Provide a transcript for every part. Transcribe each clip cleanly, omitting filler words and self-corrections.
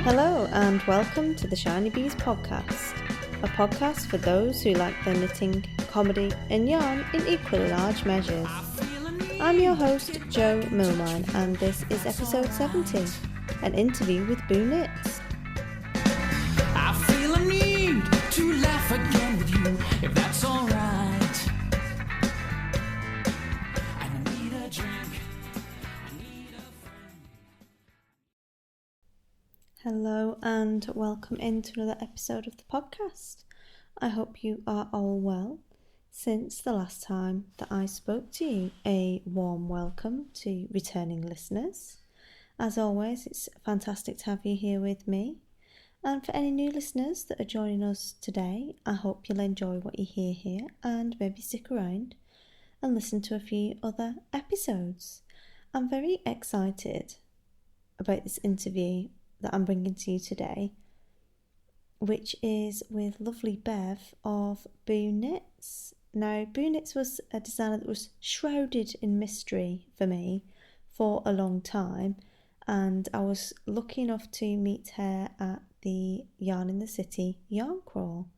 Hello and welcome to the Shinybees podcast, a podcast for those who like their knitting, comedy and yarn in equally large measures. I'm your host Jo Millman and this is episode 70, an interview with Boo Knits. I feel a need to laugh again with you, if that's alright. I need a drink, I need a friend. Hello and welcome into another episode of the podcast. I hope you are all well. Since the last time that I spoke to you, a warm welcome to returning listeners. As always, it's fantastic to have you here with me. And for any new listeners that are joining us today, I hope you'll enjoy what you hear here and maybe stick around and listen to a few other episodes. I'm very excited about this interview that I'm bringing to you today, which is with lovely Bev of Boo Knits. Now, Boo Knits was a designer that was shrouded in mystery for me for a long time, and I was lucky enough to meet her at the Yarn in the City yarn crawl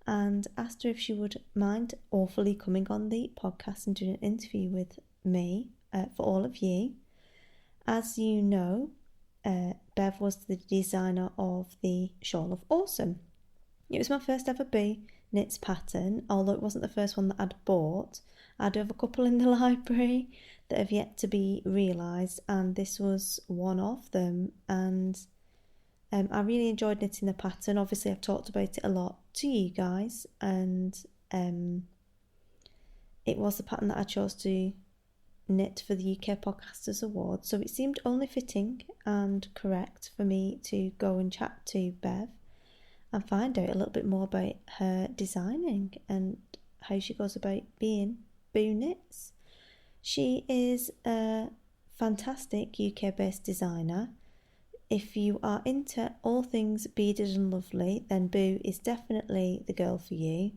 and asked her if she would mind awfully coming on the podcast and doing an interview with me for all of you. As you know, Bev was the designer of the Shawl of Awesome. It was my first ever Boo Knits pattern, although it wasn't the first one that I'd bought. I do have a couple in the library that have yet to be realised, and this was one of them. And I really enjoyed knitting the pattern. Obviously, I've talked about it a lot to you guys, and it was the pattern that I chose to knit for the UK Podcasters Awards, so it seemed only fitting and correct for me to go and chat to Bev and find out a little bit more about her designing and how she goes about being Boo Knits. She is a fantastic UK-based designer. If you are into all things beaded and lovely, then Boo is definitely the girl for you.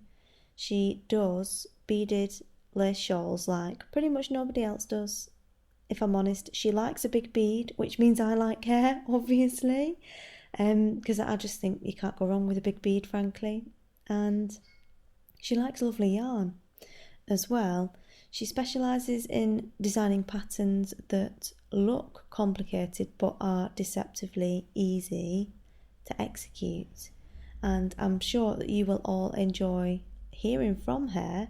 She does beaded lace shawls like pretty much nobody else does, if I'm honest. She likes a big bead, which means I like her, obviously, because I just think you can't go wrong with a big bead, frankly. And she likes lovely yarn as well. She specialises in designing patterns that look complicated but are deceptively easy to execute, and I'm sure that you will all enjoy hearing from her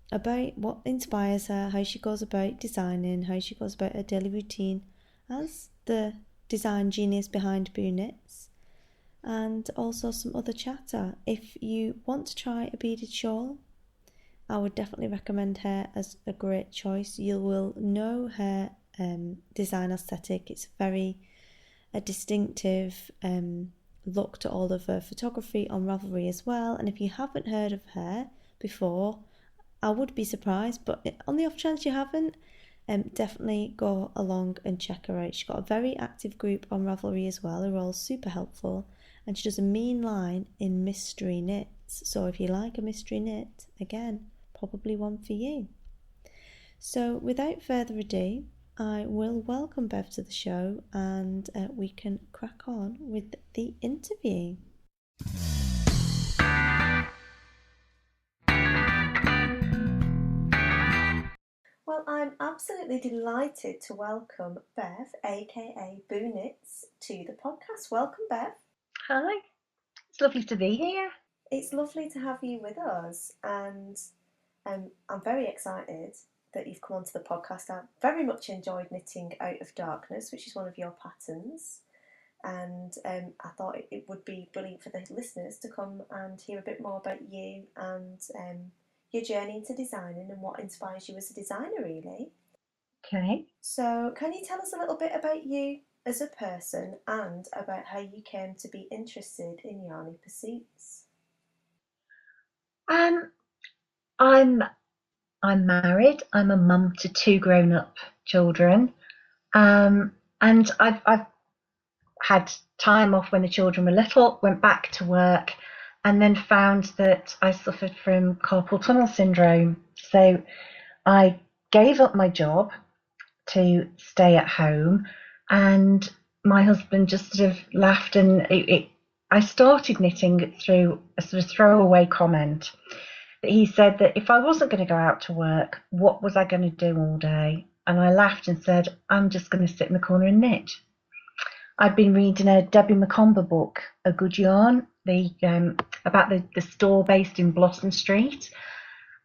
about what inspires her, how she goes about designing, how she goes about her daily routine as the design genius behind Boo Knits, and also some other chatter. If you want to try a beaded shawl, I would definitely recommend her as a great choice. You will know her design aesthetic. It's very a distinctive look to all of her photography on Ravelry as well, and if you haven't heard of her before, I would be surprised, but on the off chance you haven't, definitely go along and check her out. She's got a very active group on Ravelry as well, who are all super helpful, and she does a mean line in mystery knits. So if you like a mystery knit, again, probably one for you. So without further ado, I will welcome Bev to the show, and we can crack on with the interview. Well, I'm absolutely delighted to welcome Bev, aka Boo Knits, to the podcast. Welcome, Bev. Hi, it's lovely to be here. It's lovely to have you with us, and I'm very excited that you've come onto the podcast. I very much enjoyed knitting Out of Darkness, which is one of your patterns, and I thought it would be brilliant for the listeners to come and hear a bit more about you and your journey into designing and what inspires you as a designer, really. Okay. So can you tell us a little bit about you as a person and about how you came to be interested in yarny pursuits? I'm married. I'm a mum to 2 grown-up children, and I've had time off when the children were little. Went back to work, and then found that I suffered from carpal tunnel syndrome. So I gave up my job to stay at home, and my husband just sort of laughed, and I started knitting through a sort of throwaway comment that he said that if I wasn't going to go out to work, what was I going to do all day? And I laughed and said, I'm just going to sit in the corner and knit. I'd been reading a Debbie McComber book, A Good Yarn, about the store based in Blossom Street,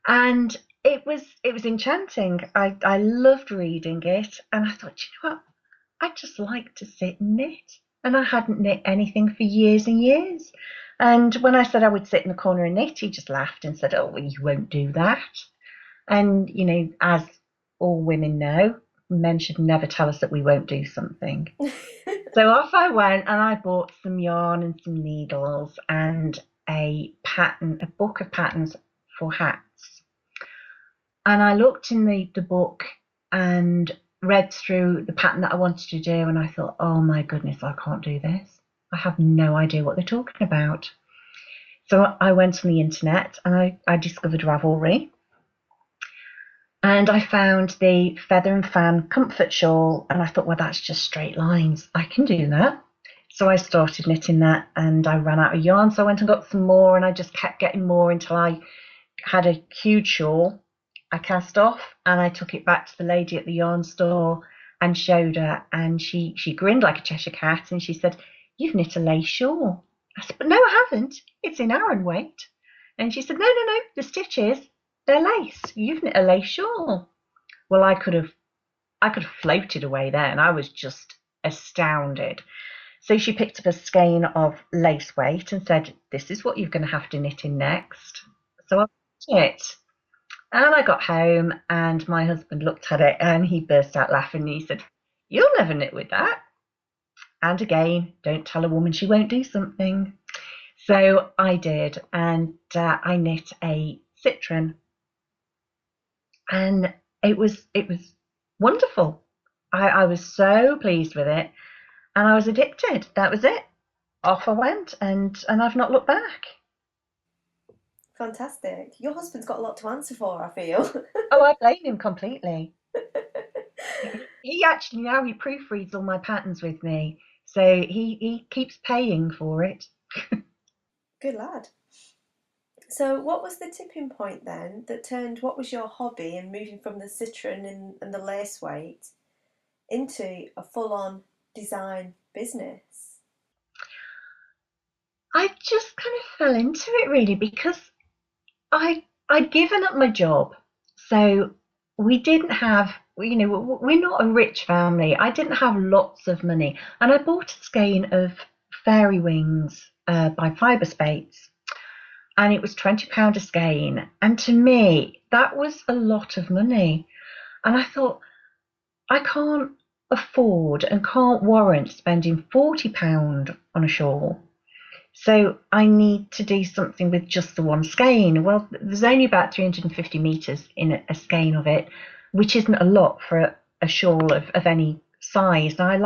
and it was enchanting. I loved reading it, and I thought, you know what, I just like to sit and knit, and I hadn't knit anything for years and years. And when I said I would sit in the corner and knit, he just laughed and said, "Oh, well, you won't do that." And you know, as all women know, men should never tell us that we won't do something. So off I went, and I bought some yarn and some needles and a book of patterns for hats. And I looked in the book and read through the pattern that I wanted to do, and I thought, oh my goodness, I can't do this. I have no idea what they're talking about. So I went on the internet and I discovered Ravelry. And I found the Feather and Fan Comfort Shawl, and I thought, well, that's just straight lines. I can do that. So I started knitting that, and I ran out of yarn. So I went and got some more, and I just kept getting more until I had a huge shawl. I cast off, and I took it back to the lady at the yarn store and showed her, and she grinned like a Cheshire cat, and she said, "You've knit a lace shawl." I said, "But no, I haven't. It's in Aran weight." And she said, "No, the stitches, they're lace. You've knit a lace shawl." Well, I could have floated away then. I was just astounded. So she picked up a skein of lace weight and said, "This is what you're going to have to knit in next." So I knit it. And I got home, and my husband looked at it and he burst out laughing. He said, "You'll never knit with that." And again, don't tell a woman she won't do something. So I did, and I knit a citron, and it was wonderful. I was so pleased with it, and I was addicted. That was it. Off I went, and I've not looked back. Fantastic. Your husband's got a lot to answer for, I feel. Oh, I blame him completely. He actually now he proofreads all my patterns with me, so he keeps paying for it. Good lad. So what was the tipping point then that turned what was your hobby and moving from the citron and the lace weight into a full-on design business? I just kind of fell into it really because I'd given up my job. So we didn't have, you know, we're not a rich family. I didn't have lots of money, and I bought a skein of fairy wings by Fibre Spates, and it was £20 a skein. And to me, that was a lot of money. And I thought, I can't afford and can't warrant spending £40 on a shawl. So I need to do something with just the one skein. Well, there's only about 350 metres in a skein of it, which isn't a lot for a shawl of any size. And I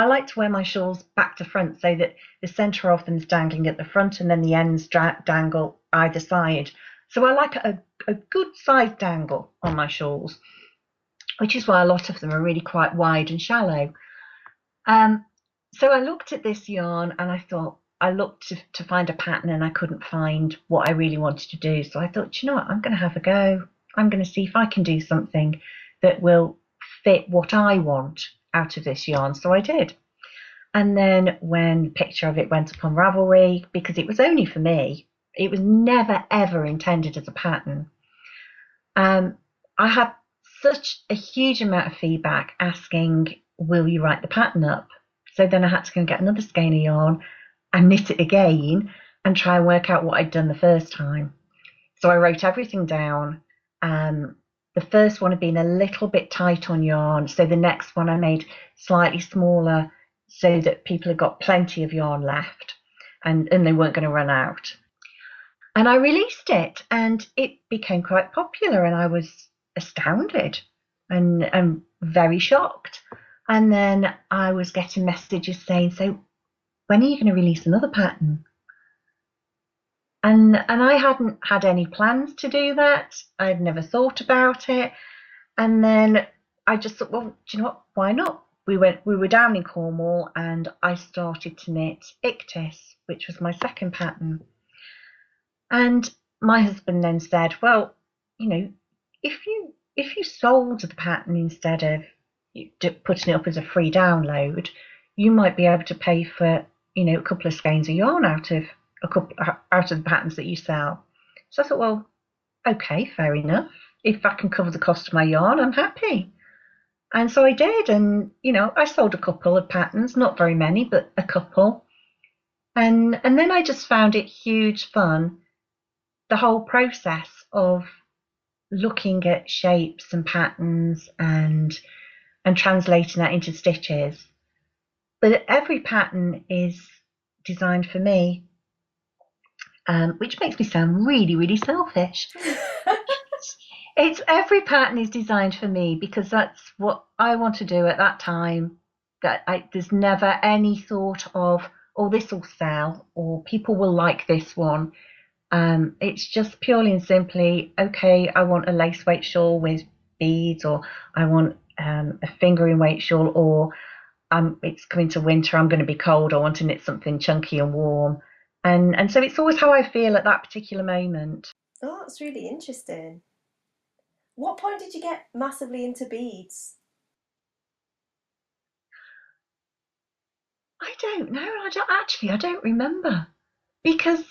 like to wear my shawls back to front so that the centre of them is dangling at the front and then the ends dangle either side. So I like a good size dangle on my shawls, which is why a lot of them are really quite wide and shallow. So I looked at this yarn and I looked to find a pattern, and I couldn't find what I really wanted to do. So I thought, you know what, I'm going to have a go. I'm going to see if I can do something that will fit what I want out of this yarn. So I did. And then when the picture of it went up on Ravelry, because it was only for me, it was never ever intended as a pattern. I had such a huge amount of feedback asking, will you write the pattern up? So then I had to go and get another skein of yarn and knit it again and try and work out what I'd done the first time. So I wrote everything down. The first one had been a little bit tight on yarn, so the next one I made slightly smaller so that people had got plenty of yarn left and they weren't going to run out. And I released it, and it became quite popular, and I was astounded and very shocked. And then I was getting messages saying, so when are you going to release another pattern? And I hadn't had any plans to do that. I'd never thought about it. And then I just thought, well, do you know what? Why not? we were down in Cornwall, and I started to knit Ictis, which was my second pattern. And my husband then said, well, if you sold the pattern instead of putting it up as a free download, you might be able to pay for a couple of skeins of yarn out of the patterns that you sell. So I thought, well, okay, fair enough. If I can cover the cost of my yarn, I'm happy. And so I did, and I sold a couple of patterns, not very many, but a couple. And then I just found it huge fun, the whole process of looking at shapes and patterns and translating that into stitches. But every pattern is designed for me, which makes me sound really, really selfish. Every pattern is designed for me because that's what I want to do at that time. There's never any thought of, oh, this will sell, or people will like this one. It's just purely and simply, okay, I want a lace weight shawl with beads, or I want a fingering weight shawl, or it's coming to winter, I'm going to be cold, I want to knit something chunky and warm. And so it's always how I feel at that particular moment. Oh, that's really interesting. What point did you get massively into beads? I don't know. I don't remember, because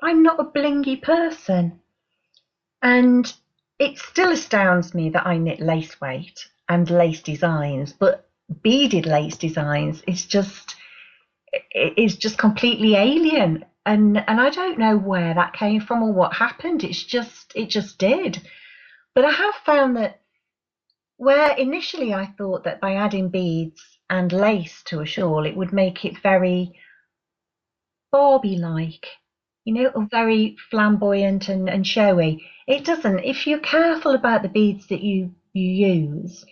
I'm not a blingy person. And it still astounds me that I knit lace weight and lace designs, but beaded lace designs is just completely alien. And I don't know where that came from or what happened. It just did. But I have found that where initially I thought that by adding beads and lace to a shawl, it would make it very Barbie-like, or very flamboyant and showy. It doesn't. If you're careful about the beads that you use,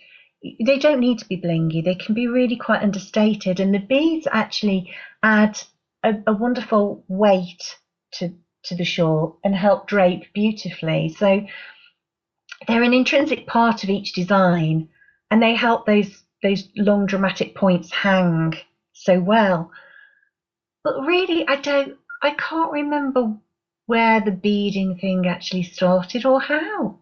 they don't need to be blingy. They can be really quite understated, and the beads actually add a wonderful weight to the shawl and help drape beautifully. So they're an intrinsic part of each design, and they help those long dramatic points hang so well. But really, I can't remember where the beading thing actually started or how.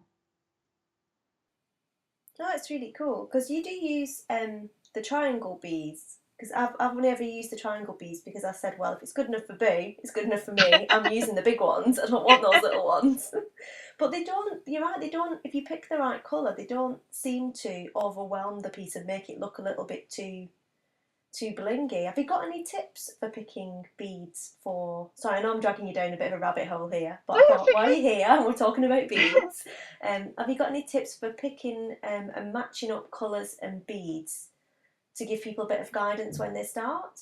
Oh, it's really cool, because you do use the triangle beads. Because I've only ever used the triangle beads because I said, well, if it's good enough for Boo, it's good enough for me. I'm using the big ones. I don't want those little ones. But they don't, you're right, they don't, if you pick the right colour, they don't seem to overwhelm the piece and make it look a little bit too blingy. Have you got any tips for picking beads for... Sorry, I know I'm dragging you down a bit of a rabbit hole here, but I thought, while you're here and we're talking about beads, have you got any tips for picking and matching up colours and beads to give people a bit of guidance when they start?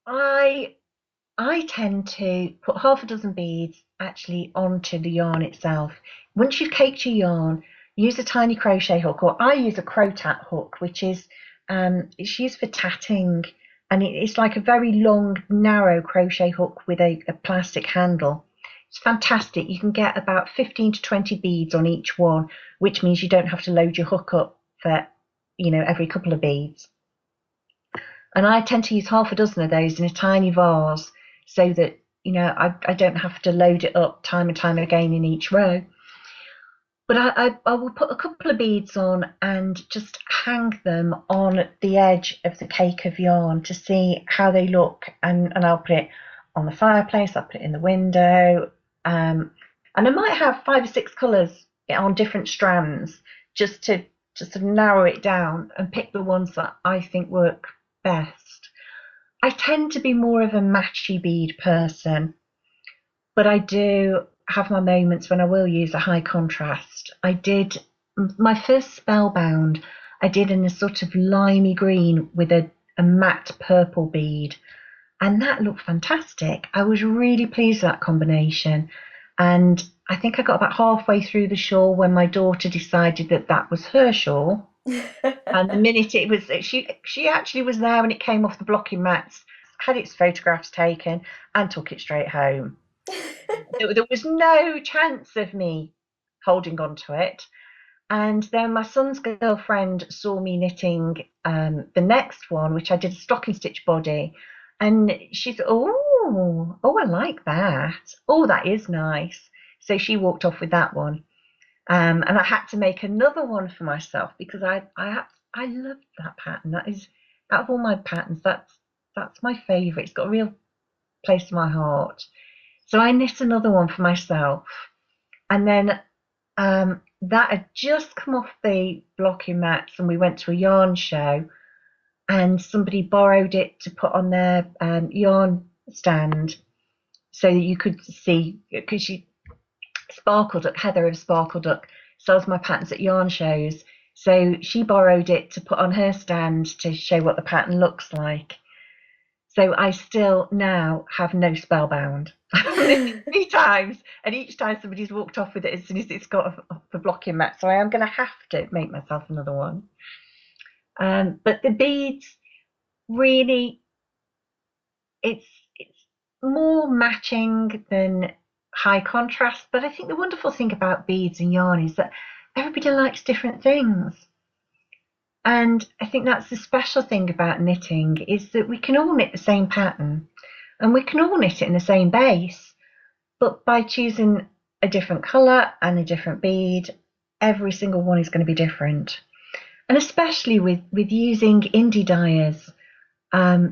I tend to put half a dozen beads actually onto the yarn itself. Once you've caked your yarn, use a tiny crochet hook, or I use a Crotat hook, which is it's used for tatting, and it's like a very long, narrow crochet hook with a plastic handle. It's fantastic. You can get about 15 to 20 beads on each one, which means you don't have to load your hook up for every couple of beads. And I tend to use half a dozen of those in a tiny vase, so that I don't have to load it up time and time again in each row. But I will put a couple of beads on and just hang them on the edge of the cake of yarn to see how they look. And I'll put it on the fireplace, I'll put it in the window. And I might have 5 or 6 colours on different strands, just to sort of narrow it down and pick the ones that I think work best. I tend to be more of a matchy bead person, but I do have my moments when I will use a high contrast. I did my first Spellbound, I did in a sort of limey green with a matte purple bead, and that looked fantastic. I was really pleased with that combination, and I think I got about halfway through the shawl when my daughter decided that was her shawl. And the minute it was, she actually was there when it came off the blocking mats, had its photographs taken, and took it straight home. There was no chance of me holding on to it. And then my son's girlfriend saw me knitting the next one, which I did a stocking stitch body. And she thought, oh, I like that. Oh, that is nice. So she walked off with that one. And I had to make another one for myself because I loved that pattern. That is, out of all my patterns, that's my favourite. It's got a real place in my heart. So I knit another one for myself. And then that had just come off the blocking mats, and we went to a yarn show, and somebody borrowed it to put on their yarn stand so that you could see, because Heather of Sparkle Duck sells my patterns at yarn shows. So she borrowed it to put on her stand to show what the pattern looks like. So I still now have no spellbound. I've knitted 3 times, and each time somebody's walked off with it as soon as it's got off the blocking mat. So I am going to have to make myself another one. But the beads, really, it's more matching than high contrast. But I think the wonderful thing about beads and yarn is that everybody likes different things. And I think that's the special thing about knitting, is that we can all knit the same pattern and we can all knit it in the same base, but by choosing a different colour and a different bead, every single one is going to be different. And especially with using indie dyers,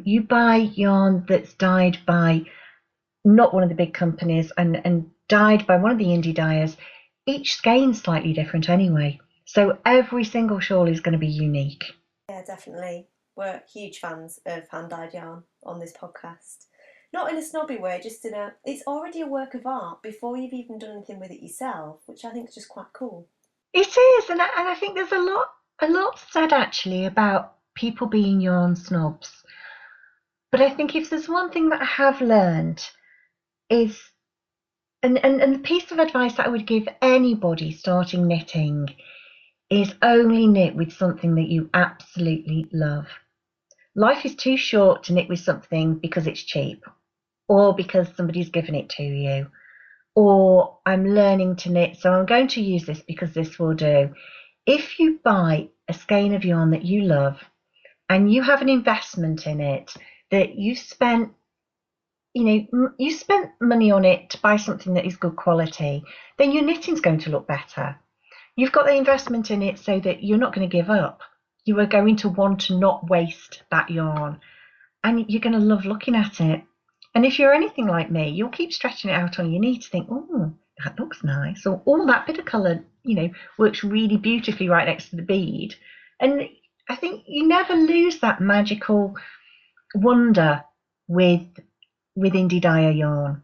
you buy yarn that's dyed by not one of the big companies and dyed by one of the indie dyers. Each skein's slightly different anyway. So every single shawl is going to be unique. Yeah, definitely. We're huge fans of hand-dyed yarn on this podcast. Not in a snobby way, just in a... It's already a work of art before you've even done anything with it yourself, which I think is just quite cool. It is, and I think there's a lot said actually about people being yarn snobs. But I think if there's one thing that I have learned is, and the piece of advice that I would give anybody starting knitting, is only knit with something that you absolutely love. Life is too short to knit with something because it's cheap, or because somebody's given it to you, or I'm learning to knit, so I'm going to use this because this will do. If you buy a skein of yarn that you love and you have an investment in it, that you spent money on it to buy something that is good quality, then your knitting's going to look better. You've got the investment in it so that you're not going to give up. You are going to want to not waste that yarn, and you're going to love looking at it. And if you're anything like me, you'll keep stretching it out on your knee to think, oh, that looks nice, or oh, that bit of colour, works really beautifully right next to the bead. And I think you never lose that magical wonder with indie dyer yarn,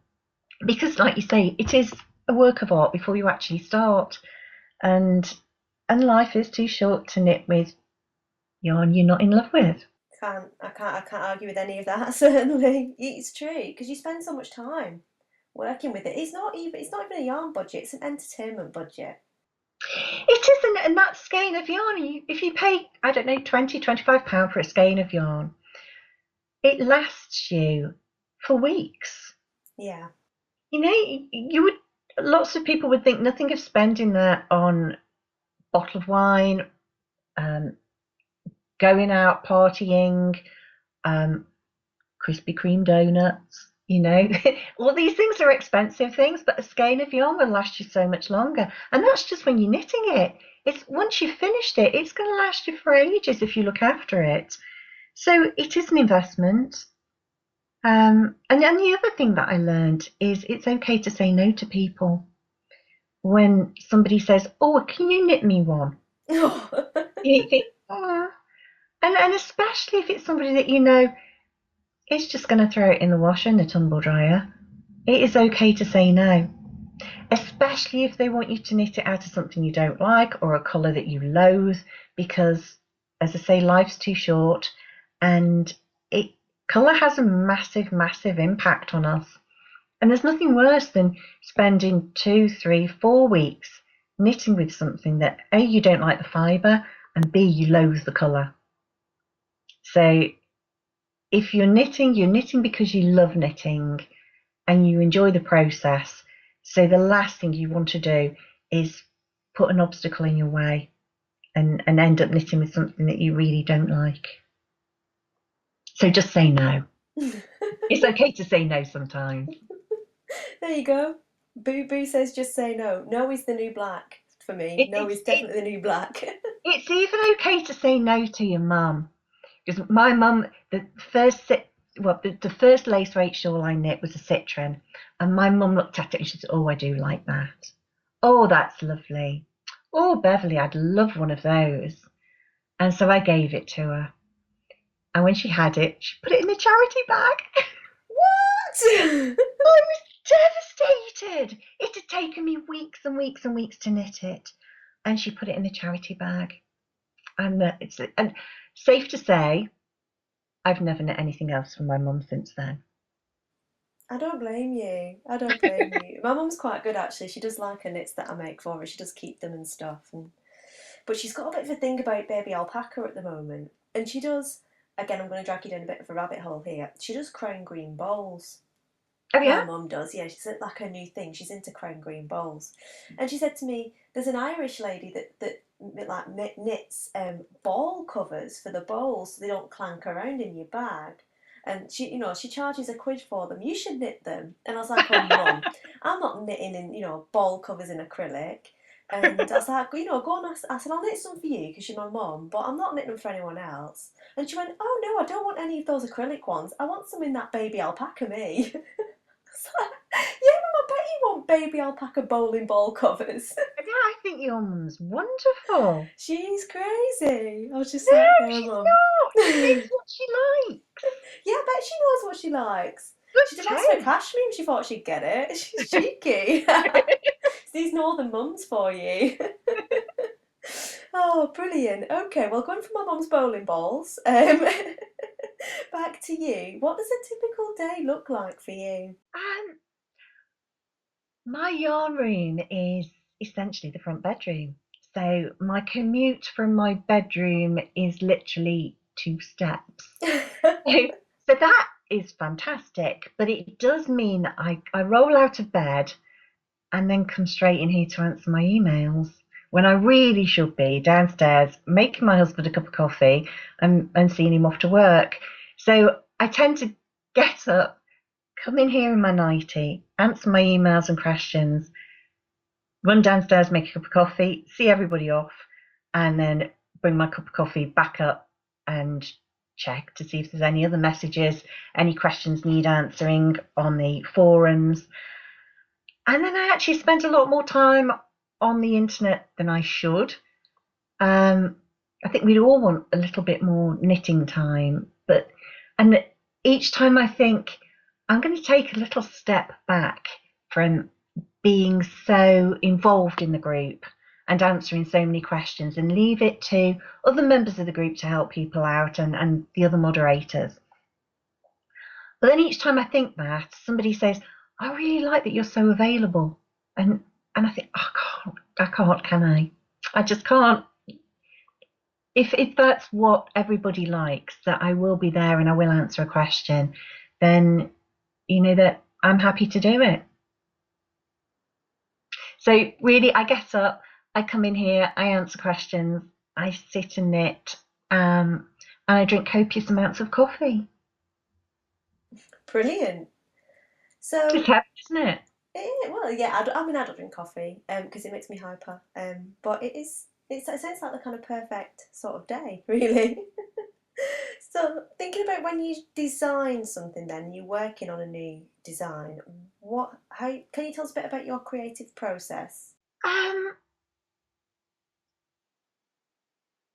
because, like you say, it is a work of art before you actually start. And life is too short to knit with yarn you're not in love with. I can't argue with any of that. Certainly, it's true, because you spend so much time working with it. It's not even a yarn budget; it's an entertainment budget. It isn't, and that skein of yarn, if you pay, I don't know, £20-25 for a skein of yarn, it lasts you for weeks. Yeah. Lots of people would think nothing of spending that on a bottle of wine, going out partying, Krispy Kreme donuts, all these things are expensive things, but a skein of yarn will last you so much longer. And that's just when you're knitting it. It's once you've finished it, it's going to last you for ages if you look after it. So it is an investment. And then the other thing that I learned is it's okay to say no to people. When somebody says, oh, can you knit me one? You think, oh. And especially if it's somebody that is just going to throw it in the washer in the tumble dryer, it is okay to say no. Especially if they want you to knit it out of something you don't like or a colour that you loathe, because, as I say, life's too short, and colour has a massive, massive impact on us. And there's nothing worse than spending 2, 3, 4 weeks knitting with something that A, you don't like the fibre, and B, you loathe the colour. So if you're knitting because you love knitting and you enjoy the process. So the last thing you want to do is put an obstacle in your way and end up knitting with something that you really don't like. So just say no. It's okay to say no sometimes. There you go. Boo Boo says just say no. No is the new black for me. No is definitely the new black. It's even okay to say no to your mum. Because my mum, the first lace weight shawl I knit was a citron, and my mum looked at it and she said, "Oh, I do like that. Oh, that's lovely. Oh, Beverly, I'd love one of those." And so I gave it to her. And when she had it, she put it in the charity bag. What? I was devastated. It had taken me weeks and weeks and weeks to knit it, and she put it in the charity bag. And safe to say, I've never knit anything else from my mum since then. I don't blame you. I don't blame you. My mum's quite good actually. She does like her knits that I make for her. She does keep them and stuff. But she's got a bit of a thing about baby alpaca at the moment. And she does, again, I'm going to drag you down a bit of a rabbit hole here. She does crown green bowls. Oh, yeah? My mum does, yeah. She's like her new thing. She's into crown green bowls. And she said to me, there's an Irish lady that like knits ball covers for the bowls so they don't clank around in your bag. And she charges £1 for them. You should knit them. And I was like, oh, Mum, I'm not knitting in, ball covers in acrylic. And I was like, go on. I said, I'll knit some for you because you're my mum, but I'm not knitting them for anyone else. And she went, oh, no, I don't want any of those acrylic ones. I want some in that baby alpaca me. Like, yeah, Mum, I bet you want baby alpaca bowling ball covers. Yeah, I think your mum's wonderful. She's crazy. I was just No, like, no, she's Mum. not. She knows what she likes. Yeah, I bet she knows what she likes. Good She did ask for take. cashmere and she thought she'd get it. She's cheeky. It's these northern mums for you. Oh, brilliant. Okay, well, going from my mum's bowling balls, back to you. What does a typical day look like for you? My yarn room is essentially the front bedroom. So my commute from my bedroom is literally 2 steps. So that is fantastic. But it does mean that I roll out of bed and then come straight in here to answer my emails when I really should be downstairs making my husband a cup of coffee and seeing him off to work. So I tend to get up, come in here in my nightie, answer my emails and questions, run downstairs, make a cup of coffee, see everybody off, and then bring my cup of coffee back up and check to see if there's any other messages, any questions need answering on the forums. And then I actually spend a lot more time on the internet than I should. I think we'd all want a little bit more knitting time, and each time I think I'm going to take a little step back from being so involved in the group and answering so many questions and leave it to other members of the group to help people out and the other moderators. But then each time I think that, somebody says, I really like that you're so available. And I think, I can't, can I? I just can't. If that's what everybody likes, that I will be there and I will answer a question, then you know that I'm happy to do it. So really, I get up, I come in here, I answer questions, I sit and knit, and I drink copious amounts of coffee. Brilliant. So It's heavy, isn't it? Well, yeah, I don't drink coffee because it makes me hyper. But it sounds like the kind of perfect sort of day, really. So thinking about when you design something, then you're working on a new design. How can you tell us a bit about your creative process?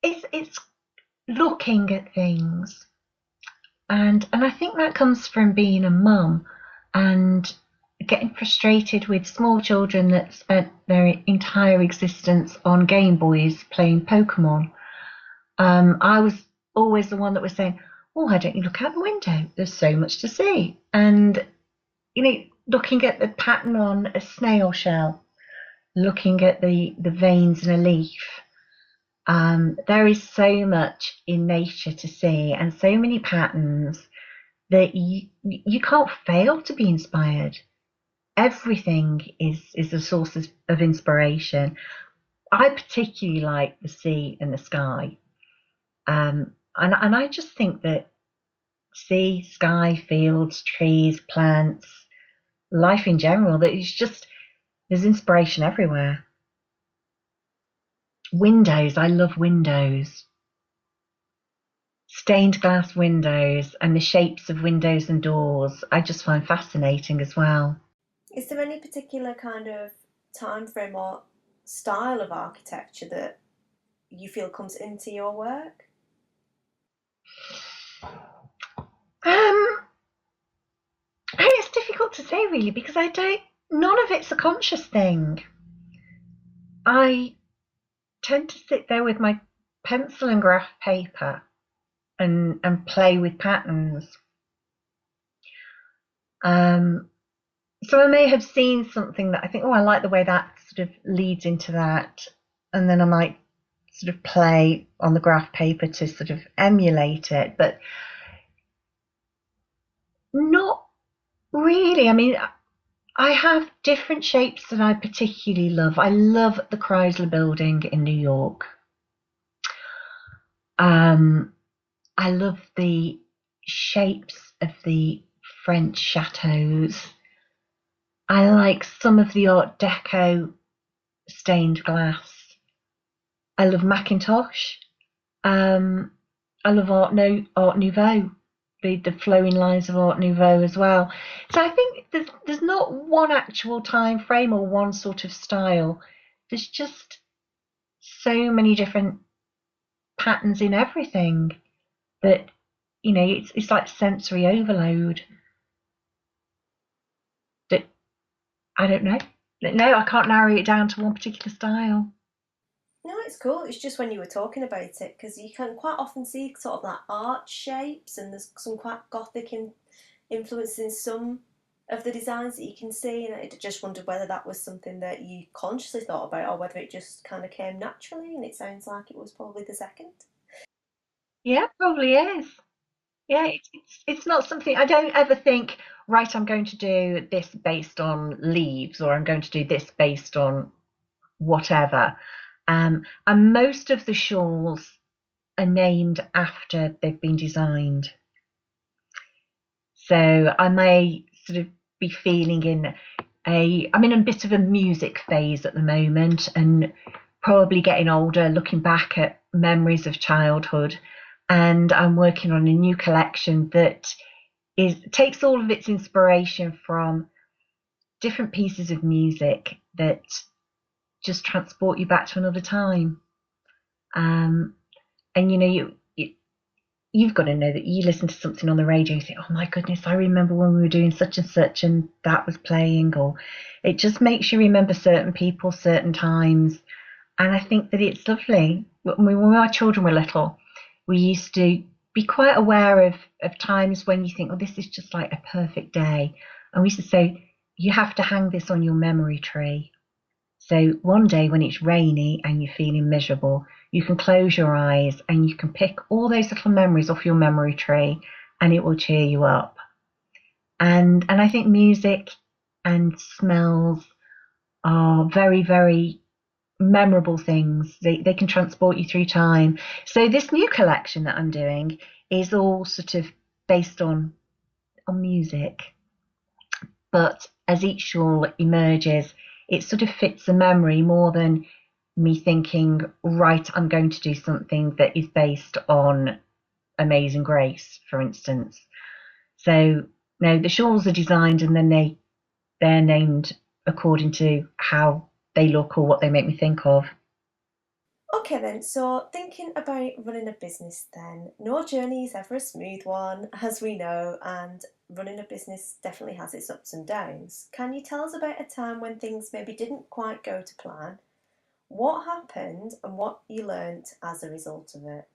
It's looking at things, and I think that comes from being a mum and getting frustrated with small children that spent their entire existence on Game Boys playing Pokemon. I was always the one that was saying, oh, why don't you look out the window? There's so much to see. And, looking at the pattern on a snail shell, looking at the veins in a leaf. There is so much in nature to see and so many patterns that you can't fail to be inspired. Everything is a source of inspiration. I particularly like the sea and the sky. And I just think that sea, sky, fields, trees, plants, life in general, that it's just, there's inspiration everywhere. Windows, I love windows. Stained glass windows and the shapes of windows and doors, I just find fascinating as well. Is there any particular kind of time frame or style of architecture that you feel comes into your work? It's difficult to say really, because none of it's a conscious thing. I tend to sit there with my pencil and graph paper and play with patterns. So I may have seen something that I think, oh, I like the way that sort of leads into that, and then I might sort of play on the graph paper to sort of emulate it, but not really. I mean, I have different shapes that I particularly love. I love the Chrysler Building in New York. I love the shapes of the French chateaus. I like some of the Art Deco stained glass. I love Macintosh. I love Art Nouveau, the flowing lines of Art Nouveau as well. So I think there's not one actual time frame or one sort of style. There's just so many different patterns in everything that, you know, it's like sensory overload. That I don't know. No, I can't narrow it down to one particular style. No, it's cool. It's just when you were talking about it, because you can quite often see sort of like arch shapes, and there's some quite gothic influence in some of the designs that you can see, and I just wondered whether that was something that you consciously thought about or whether it just kind of came naturally, and it sounds like it was probably the second. Yeah, probably is. Yeah, it's not something I don't ever think, right, I'm going to do this based on leaves, or I'm going to do this based on whatever. And most of the shawls are named after they've been designed. So I may sort of be feeling I'm in a bit of a music phase at the moment, and probably getting older, looking back at memories of childhood. And I'm working on a new collection that takes all of its inspiration from different pieces of music that just transport you back to another time. And you know, you've got to know that you listen to something on the radio, you think, oh my goodness, I remember when we were doing such and such and that was playing, or it just makes you remember certain people, certain times. And I think that it's lovely. When our children were little, we used to be quite aware of times when you think, oh, this is just like a perfect day. And we used to say, you have to hang this on your memory tree. So one day when it's rainy and you're feeling miserable, you can close your eyes and you can pick all those little memories off your memory tree, and it will cheer you up. And I think music and smells are very, very memorable things. They can transport you through time. So this new collection that I'm doing is all sort of based on music, but as each shawl emerges, it sort of fits a memory more than me thinking, right, I'm going to do something that is based on Amazing Grace, for instance. So no, the shawls are designed and then they're named according to how they look or what they make me think of. Okay then, so thinking about running a business then, no journey is ever a smooth one, as we know, and running a business definitely has its ups and downs. Can you tell us about a time when things maybe didn't quite go to plan? What happened and what you learnt as a result of it?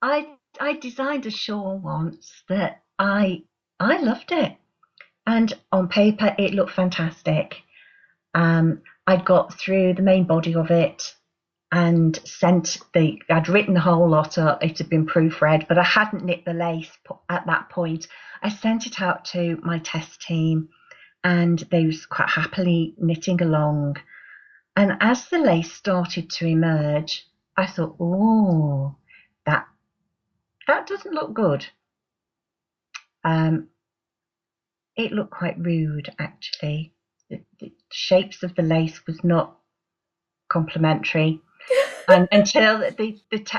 I designed a shawl once that I loved it, and on paper it looked fantastic. I'd got through the main body of it and I'd written the whole lot up. It had been proofread, but I hadn't knit the lace at that point. I sent it out to my test team, and they was quite happily knitting along. And as the lace started to emerge, I thought, oh, that doesn't look good. It looked quite rude, actually. The shapes of the lace was not complimentary. And until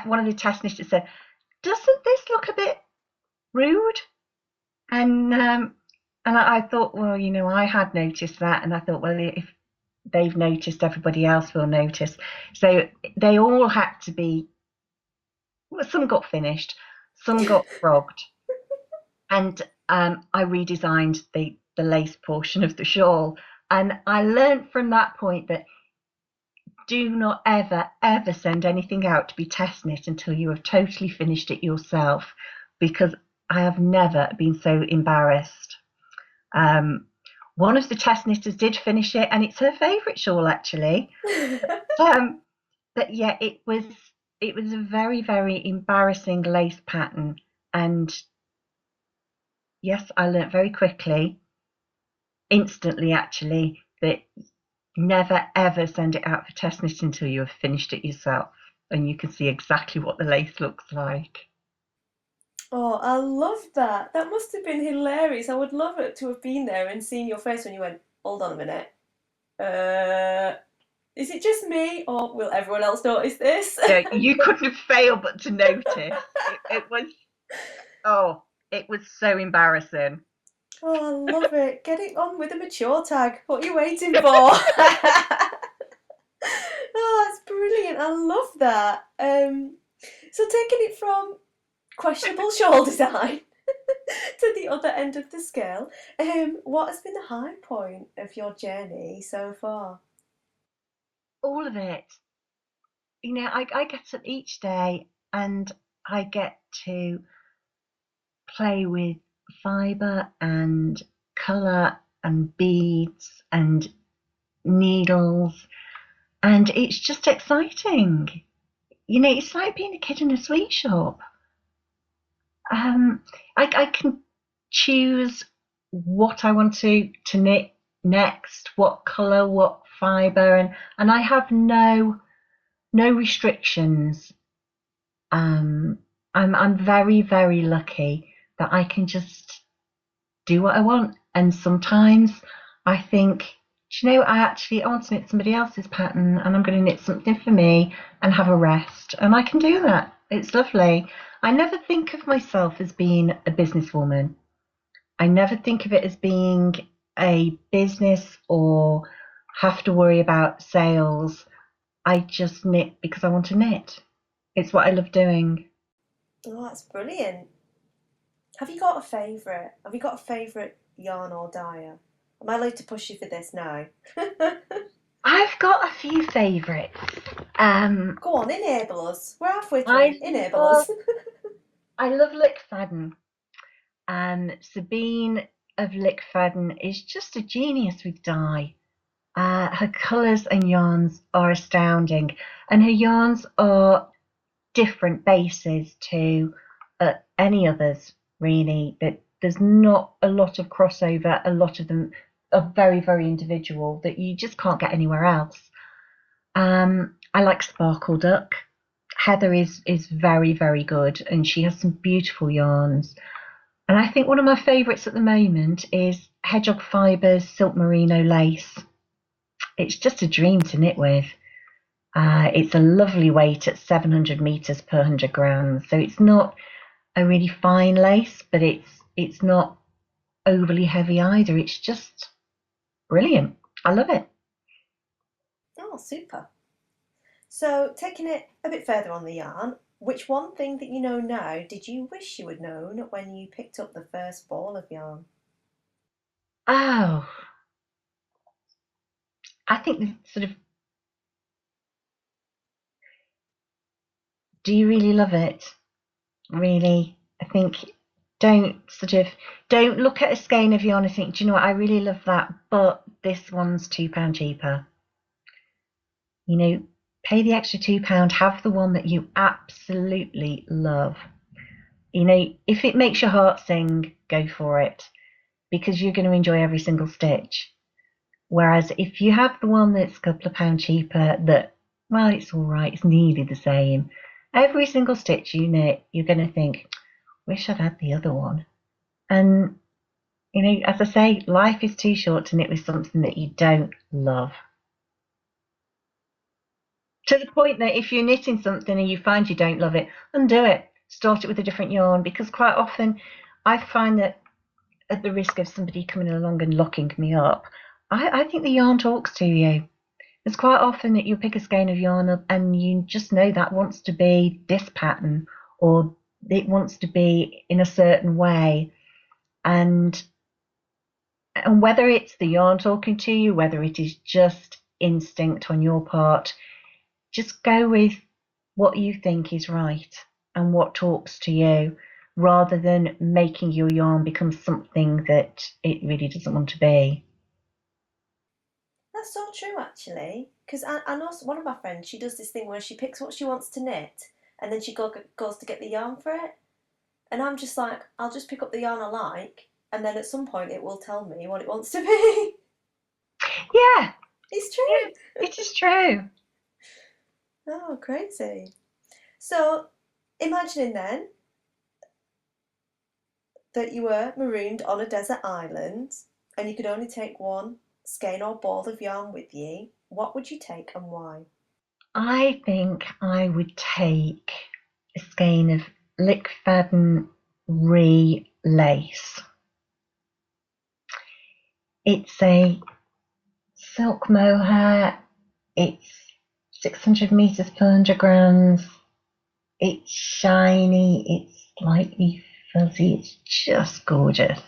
one of the test knitters said, "Doesn't this look a bit rude?" And I thought, well, I had noticed that, and I thought, well, if they've noticed, everybody else will notice. So they all had to be. Well, some got finished, some got frogged, and I redesigned the lace portion of the shawl. And I learned from that point that do not ever send anything out to be test knit until you have totally finished it yourself, because I have never been so embarrassed. One of the test knitters did finish it, and it's her favourite shawl, actually. But yeah, it was a very, very embarrassing lace pattern, and yes, I learnt very quickly, instantly actually, that never ever send it out for test knit until you have finished it yourself and you can see exactly what the lace looks like. Oh, I love that. That must have been hilarious. I would love it to have been there and seen your face when you went, hold on a minute. Is it just me, or will everyone else notice this? Yeah, you couldn't have failed but to notice. It was so embarrassing. Oh, I love it. Get it on with a mature tag. What are you waiting for? Oh, that's brilliant. I love that. So taking it from questionable shawl design to the other end of the scale, what has been the high point of your journey so far? All of it. I get up each day and I get to play with fibre and colour and beads and needles, and it's just exciting. It's like being a kid in a sweet shop. I can choose what I want to knit next, what colour, what fibre, and I have no restrictions. I'm very, very lucky that I can just do what I want. And sometimes I think, I want to knit somebody else's pattern, and I'm going to knit something for me and have a rest. And I can do that. It's lovely. I never think of myself as being a businesswoman. I never think of it as being a business or have to worry about sales. I just knit because I want to knit. It's what I love doing. Oh, that's brilliant. Have you got a favourite? Have you got a favourite yarn or dyer? Am I allowed to push you for this now? I've got a few favourites. Go on, enable us. We're halfway through. Enable us. I love Lickfadden. Sabine of Lickfadden is just a genius with dye. Her colours and yarns are astounding, and her yarns are different bases to any others, really. That there's not a lot of crossover. A lot of them are very, very individual that you just can't get anywhere else. I like Sparkle Duck. Heather is very, very good, and she has some beautiful yarns. And I think one of my favourites at the moment is Hedgehog Fibres Silk Merino Lace. It's just a dream to knit with. It's a lovely weight at 700 metres per 100 grams. So it's not a really fine lace, but it's not overly heavy either. It's just brilliant. I love it. Oh, super. So taking it a bit further on the yarn, which one thing that you know now did you wish you had known when you picked up the first ball of yarn? Oh, I think sort of, do you really love it? Really? I think don't look at a skein of yarn and think, do you know what, I really love that, but this one's £2 cheaper. Pay the extra £2, have the one that you absolutely love. If it makes your heart sing, go for it, because you're going to enjoy every single stitch. Whereas if you have the one that's a couple of pounds cheaper, that, well, it's all right, it's nearly the same. Every single stitch you knit, you're going to think, wish I'd had the other one. And, you know, as I say, life is too short to knit with something that you don't love. To the point that if you're knitting something and you find you don't love it, undo it. Start it with a different yarn, because quite often I find that, at the risk of somebody coming along and locking me up, I think the yarn talks to you. It's quite often that you pick a skein of yarn up and you just know that wants to be this pattern, or it wants to be in a certain way. And whether it's the yarn talking to you, whether it is just instinct on your part, just go with what you think is right and what talks to you, rather than making your yarn become something that it really doesn't want to be. That's so true, actually. Because I know one of my friends, she does this thing where she picks what she wants to knit and then she goes to get the yarn for it. And I'm just like, I'll just pick up the yarn I like, and then at some point it will tell me what it wants to be. Yeah, It's true. yeah, it is true. Oh, crazy. So, imagining then that you were marooned on a desert island and you could only take one skein or ball of yarn with you, what would you take and why? I think I would take a skein of Lickfaden lace. It's a silk mohair. It's 600 meters per 100 grams. It's shiny. It's slightly fuzzy. It's just gorgeous.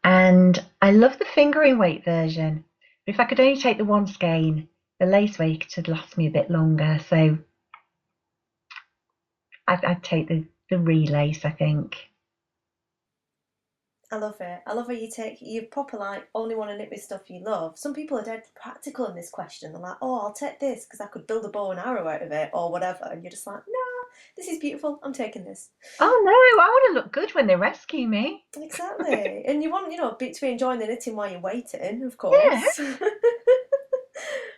And I love the fingering weight version. But if I could only take the one skein, the lace weight would last me a bit longer. So I'd take the relace, I think. I love it. I love how you proper like only want to knit with stuff you love. Some people are dead practical in this question. They're like, oh, I'll take this because I could build a bow and arrow out of it or whatever. And you're just like, no, this is beautiful. I'm taking this. Oh no, I want to look good when they rescue me. Exactly. And you want, to be enjoying the knitting while you're waiting, of course. Yeah.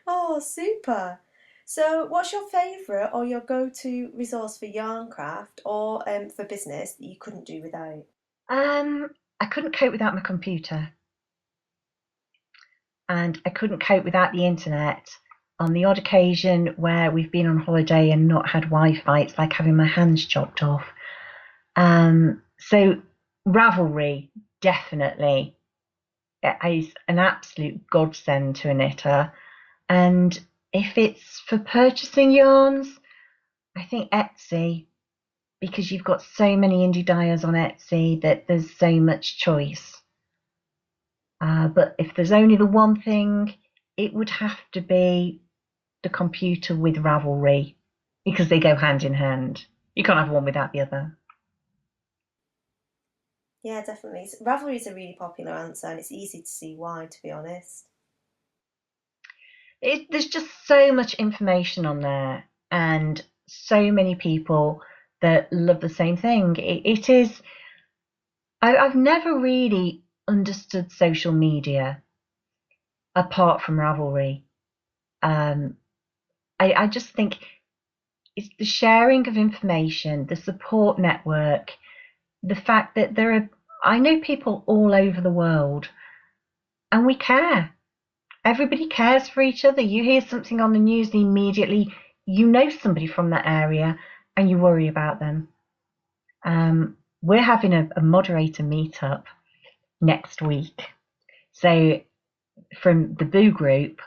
Oh, super. So, what's your favourite or your go-to resource for yarn craft or for business that you couldn't do without? I couldn't cope without my computer. And I couldn't cope without the internet. On the odd occasion where we've been on holiday and not had Wi-Fi, it's like having my hands chopped off. So Ravelry, definitely, is an absolute godsend to a knitter. And if it's for purchasing yarns, I think Etsy, because you've got so many indie dyers on Etsy that there's so much choice. But if there's only the one thing, it would have to be the computer with Ravelry, because they go hand in hand. You can't have one without the other. Yeah, definitely. Ravelry is a really popular answer, and it's easy to see why, to be honest. There's just so much information on there, and so many people that love the same thing. It is. I've never really understood social media apart from Ravelry. I just think it's the sharing of information, the support network, the fact that I know people all over the world, and we care. Everybody cares for each other. You hear something on the news, and immediately you know somebody from that area and you worry about them. We're having a moderator meetup next week. So from the Boo group,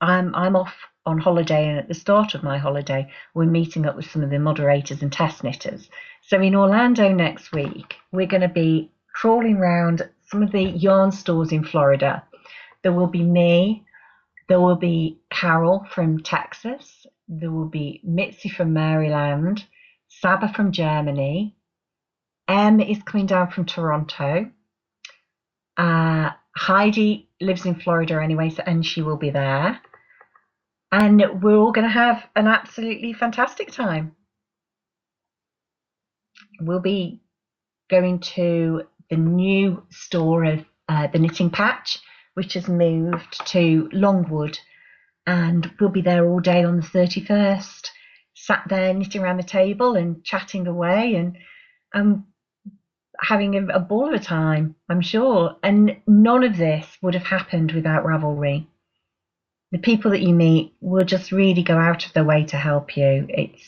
I'm off on holiday, and at the start of my holiday, we're meeting up with some of the moderators and test knitters. So in Orlando next week, we're going to be trawling around some of the yarn stores in Florida. There will be me, there will be Carol from Texas, there will be Mitzi from Maryland, Saba from Germany, Em is coming down from Toronto, Heidi lives in Florida anyway, and she will be there. And we're all going to have an absolutely fantastic time. We'll be going to the new store of the Knitting Patch, which has moved to Longwood, and we'll be there all day on the 31st, sat there knitting around the table and chatting away and having a ball of a time, I'm sure. And none of this would have happened without Ravelry. The people that you meet will just really go out of their way to help you.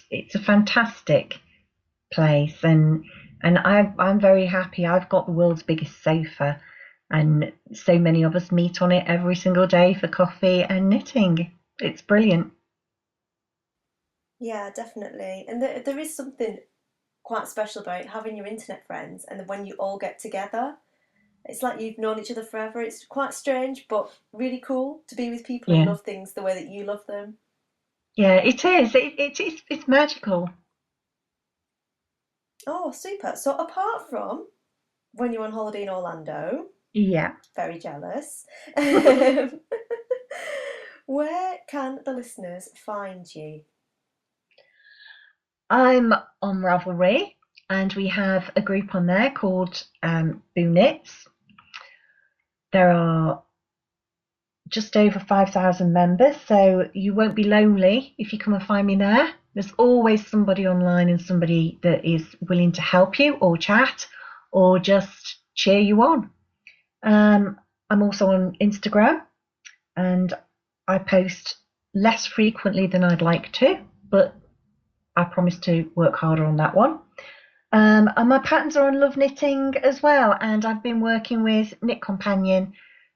It's a fantastic place, and I'm very happy. I've got the world's biggest sofa, and so many of us meet on it every single day for coffee and knitting. It's brilliant. Yeah, definitely. And there is something quite special about having your internet friends, and then when you all get together, it's like you've known each other forever. It's quite strange, but really cool to be with people who Yeah, love things the way that you love them. yeah, it is. It's magical. Oh, super. So apart from when you're on holiday in Orlando, Yeah. very jealous, where can the listeners find you? I'm on Ravelry, and we have a group on there called Boo Knits. There are just over 5,000 members, so you won't be lonely if you come and find me there. There's always somebody online and somebody that is willing to help you or chat or just cheer you on. I'm also on Instagram, and I post less frequently than I'd like to, but I promise to work harder on that one. And my patterns are on Love Knitting as well, and I've been working with Knit Companion,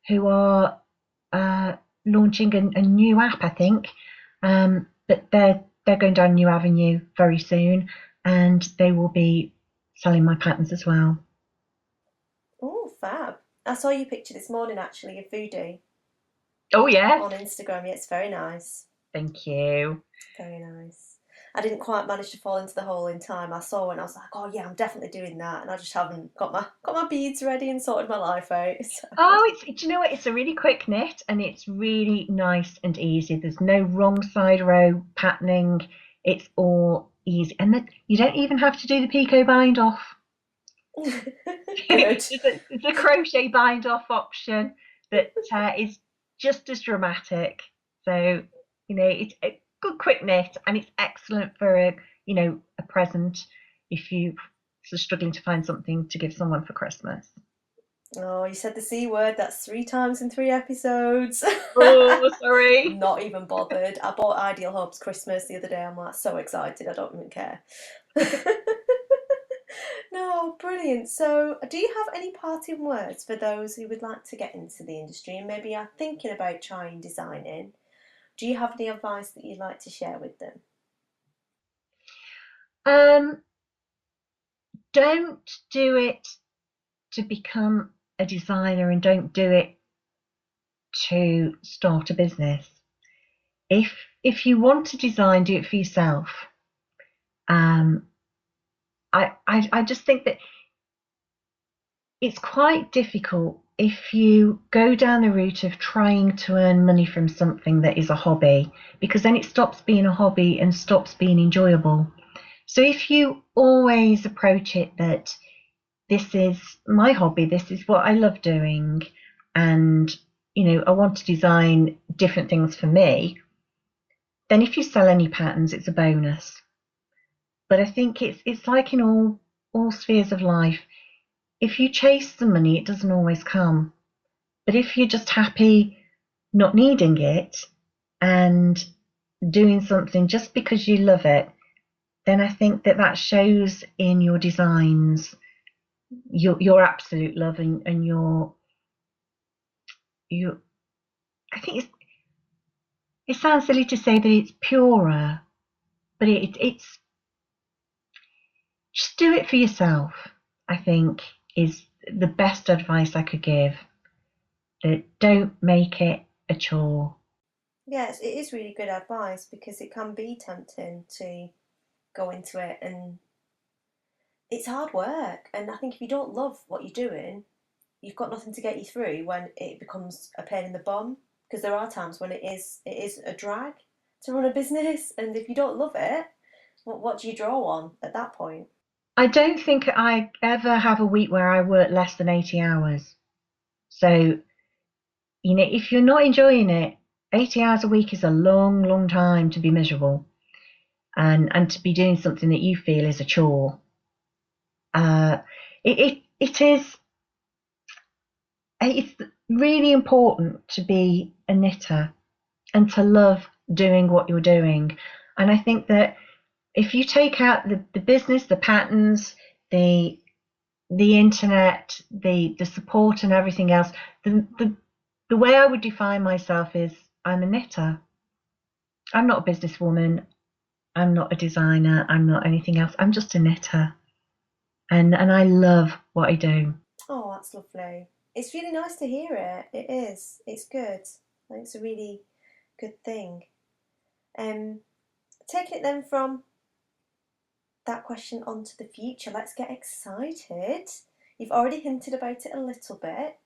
who are launching a new app, I think, but they're going down a new avenue very soon, and they will be selling my patterns as well. Oh, fab. I saw your picture this morning actually of Voodoo Oh yes, on Instagram. Yeah, it's very nice. thank you. Very nice. I didn't quite manage to fall into the hole in time. I saw one, I was like, oh yeah, I'm definitely doing that, and I just haven't got my beads ready and sorted my life out. So. Oh, do you know what? It's a really quick knit, and it's really nice and easy. There's no wrong side row patterning. It's all easy, and you don't even have to do the picot bind off. Good. It's a crochet bind off option that is just as dramatic. So it's a good quick knit, and it's excellent for a present if you are struggling to find something to give someone for Christmas. Oh, you said the C word. That's 3 times in 3 episodes. Oh, sorry. Not even bothered. I bought Ideal Hope's Christmas the other day. I'm like so excited. I don't even care. No, brilliant. So, do you have any parting words for those who would like to get into the industry and maybe are thinking about trying designing? Do you have any advice that you'd like to share with them? Don't do it to become a designer, and don't do it to start a business. If you want to design, do it for yourself. I just think that it's quite difficult if you go down the route of trying to earn money from something that is a hobby, because then it stops being a hobby and stops being enjoyable. So if you always approach it that this is my hobby, this is what I love doing, and I want to design different things for me, then if you sell any patterns, it's a bonus. But I think it's like in all spheres of life. If you chase the money, it doesn't always come. But if you're just happy not needing it and doing something just because you love it, then I think that shows in your designs your absolute love and your I think it sounds silly to say that it's purer, but it's just do it for yourself, I think, is the best advice I could give. That don't make it a chore. Yes, it is really good advice because it can be tempting to go into it, and it's hard work. And I think if you don't love what you're doing, you've got nothing to get you through when it becomes a pain in the bum. Because there are times when it is a drag to run a business, and if you don't love it, what do you draw on at that point? I don't think I ever have a week where I work less than 80 hours. So if you're not enjoying it, 80 hours a week is a long, long time to be miserable, and to be doing something that you feel is a chore. It's really important to be a knitter and to love doing what you're doing. And I think that if you take out the business, the patterns, the internet, the support and everything else, the way I would define myself is I'm a knitter. I'm not a businesswoman. I'm not a designer. I'm not anything else. I'm just a knitter. And I love what I do. Oh, that's lovely. It's really nice to hear it. It is. It's good. Like, it's a really good thing. Taking it then from that question onto the future, let's get excited. You've already hinted about it a little bit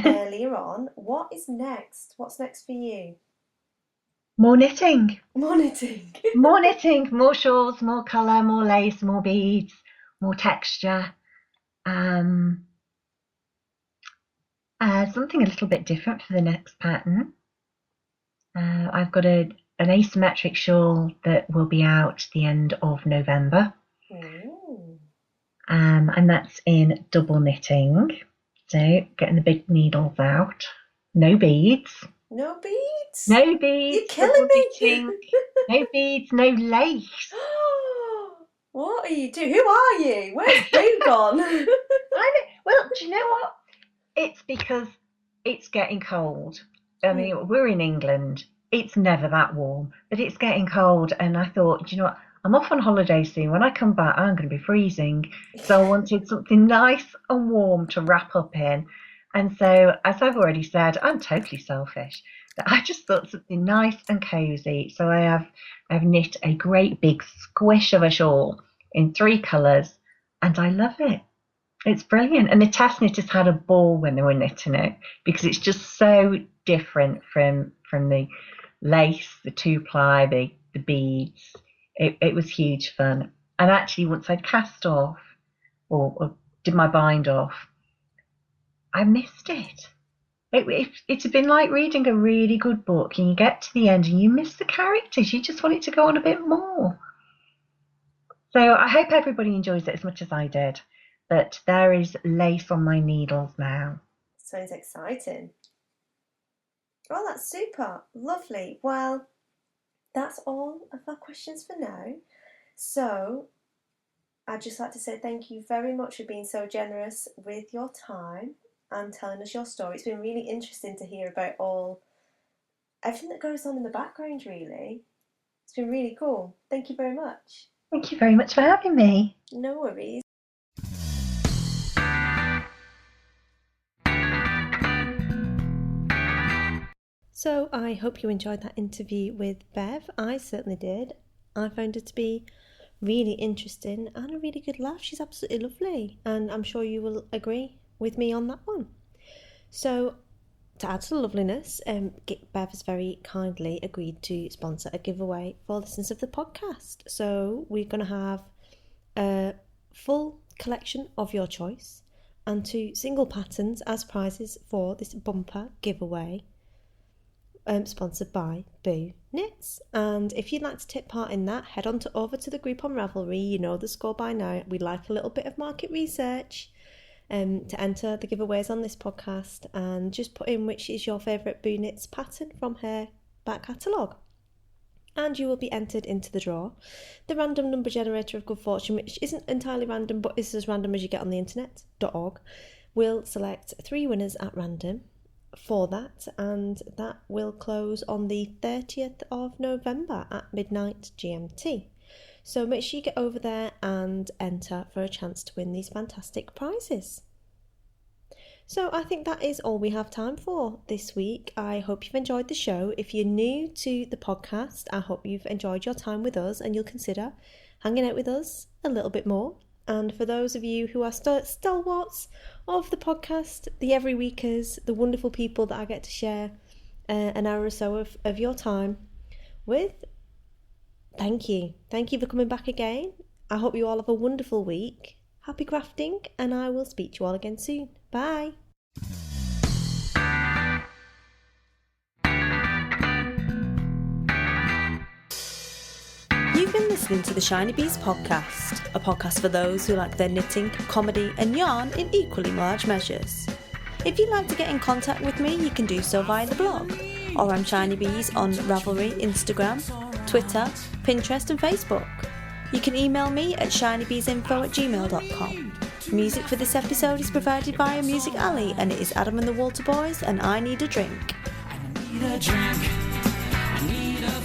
earlier on. What is next? What's next for you? More knitting. More knitting. More knitting, more shawls, more colour, more lace, more beads, more texture. Something a little bit different for the next pattern. I've got an asymmetric shawl that will be out the end of November. Ooh. And that's in double knitting. So getting the big needles out. No beads. No beads? No beads. You're killing me. Knitting. No beads, no lace. What are you doing? Who are you? Where's Boo gone? Well, do you know what? It's because it's getting cold. I mean, we're in England. It's never that warm, but it's getting cold. And I thought, do you know what? I'm off on holiday soon. When I come back, I'm going to be freezing. So I wanted something nice and warm to wrap up in. And so, as I've already said, I'm totally selfish. But I just thought something nice and cozy. So I've knit a great big squish of a shawl in 3 colours, and I love it. It's brilliant. And the test knitters had a ball when they were knitting it, because it's just so different from the lace, the 2-ply, the beads. It was huge fun. And actually, once I'd cast off or did my bind off, I missed it. It had been like reading a really good book, and you get to the end and you miss the characters. You just want it to go on a bit more. So I hope everybody enjoys it as much as I did. But there is lace on my needles now. Sounds exciting. Oh, that's super. Lovely. Well, that's all of our questions for now. So I'd just like to say thank you very much for being so generous with your time and telling us your story. It's been really interesting to hear about everything that goes on in the background, really. It's been really cool. Thank you very much. Thank you very much for having me. No worries. So I hope you enjoyed that interview with Bev. I certainly did. I found it to be really interesting and a really good laugh. She's absolutely lovely, and I'm sure you will agree with me on that one. So to add to the loveliness, Bev has very kindly agreed to sponsor a giveaway for listeners of the podcast. So we're going to have a full collection of your choice and 2 single patterns as prizes for this bumper giveaway, sponsored by Boo Knits. And if you'd like to take part in that, head on over to the group on Ravelry. You know the score by now. We like a little bit of market research to enter the giveaways on this podcast, and just put in which is your favourite Boo Knits pattern from her back catalogue, and you will be entered into the draw. The random number generator of good fortune, which isn't entirely random but is as random as you get on the internet.org, will select 3 winners at random for that, and that will close on the 30th of November at midnight GMT. So make sure you get over there and enter for a chance to win these fantastic prizes. So I think that is all we have time for this week. I hope you've enjoyed the show. If you're new to the podcast, I hope you've enjoyed your time with us and you'll consider hanging out with us a little bit more. And for those of you who are stalwarts of the podcast, the every weekers, the wonderful people that I get to share an hour or so of your time with, thank you. Thank you for coming back again. I hope you all have a wonderful week. Happy crafting, and I will speak to you all again soon. Bye. You've been listening to the Shinybees podcast, a podcast for those who like their knitting, comedy and yarn in equally large measures. If you'd like to get in contact with me, you can do so via the blog, or I'm Shinybees on Ravelry, Instagram, Twitter, Pinterest and Facebook. You can email me at shinybeesinfo@gmail.com. Music for this episode is provided by Music Alley, and it is Adam and the Walter Boys and I Need a Drink. I need a drink. I need a